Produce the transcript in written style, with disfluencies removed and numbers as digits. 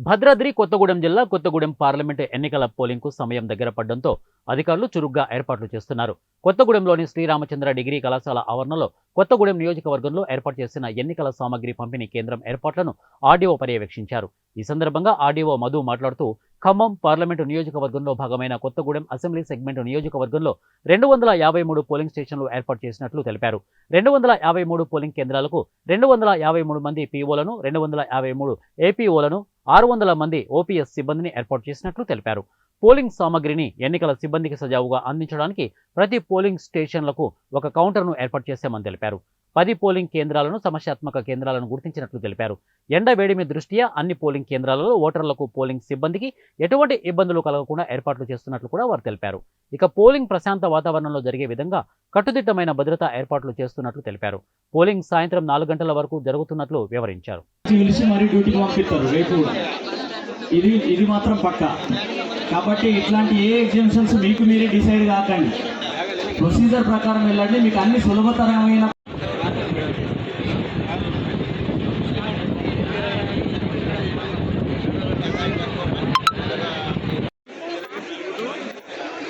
భద్రాద్రి కొత్తగూడెం జిల్లా కొత్తగూడెం పార్లమెంటు ఎన్నికల పోలింగ్కు సమయం దగ్గర పడడంతో అధికారులు చురుగ్గా ఏర్పాట్లు చేస్తున్నారు. కొత్తగూడెంలోని శ్రీరామచంద్ర డిగ్రీ కళాశాల ఆవరణలో కొత్తగూడెం నియోజకవర్గంలో ఏర్పాటు చేసిన ఎన్నికల సామగ్రి పంపిణీ కేంద్రం ఏర్పాట్లను ఆర్డీఓ పర్యవేక్షించారు. ఈ సందర్భంగా ఆర్డీఓ మధు మాట్లాడుతూ ఖమ్మం పార్లమెంటు నియోజకవర్గంలో భాగమైన కొత్తగూడెం అసెంబ్లీ సెగ్మెంటు నియోజకవర్గంలో 253 పోలింగ్ స్టేషన్లు ఏర్పాటు చేసినట్లు తెలిపారు. 253 పోలింగ్ కేంద్రాలకు 253 మంది పీఓలను, 253 ఏపీఓలను, 600 మంది ఓపీఎస్ సిబ్బందిని ఏర్పాటు చేసినట్లు తెలిపారు. పోలింగ్ సామగ్రిని ఎన్నికల సిబ్బందికి సజావుగా అందించడానికి ప్రతి పోలింగ్ స్టేషన్లకు ఒక కౌంటర్ను ఏర్పాటు చేశామని తెలిపారు. 10 పోలింగ్ కేంద్రాలను సమస్యాత్మక కేంద్రాలను గుర్తించినట్లు తెలిపారు. ఎండ వేడిమి దృష్ట్యా అన్ని పోలింగ్ కేంద్రాలలో ఓటర్లకు, పోలింగ్ సిబ్బందికి ఎటువంటి ఇబ్బందులు కలగకుండా ఏర్పాట్లు చేస్తున్నట్లు కూడా వారు తెలిపారు. ఇక పోలింగ్ ప్రశాంత వాతావరణంలో జరిగే విధంగా కట్టుదిట్టమైన భద్రతా ఏర్పాట్లు చేస్తున్నట్లు తెలిపారు. పోలింగ్ సాయంత్రం 4 గంటల వరకు జరుగుతున్నట్లు వివరించారు. ఇది మాత్రం పక్కా. కాబట్టి ఇట్లాంటి ఏ ఎగ్జామ్షన్స్ మీకు మీరే డిసైడ్ కాకండి. ప్రొసీజర్ ప్రకారం వెళ్ళండి. మీకు అన్ని సులభతరమైన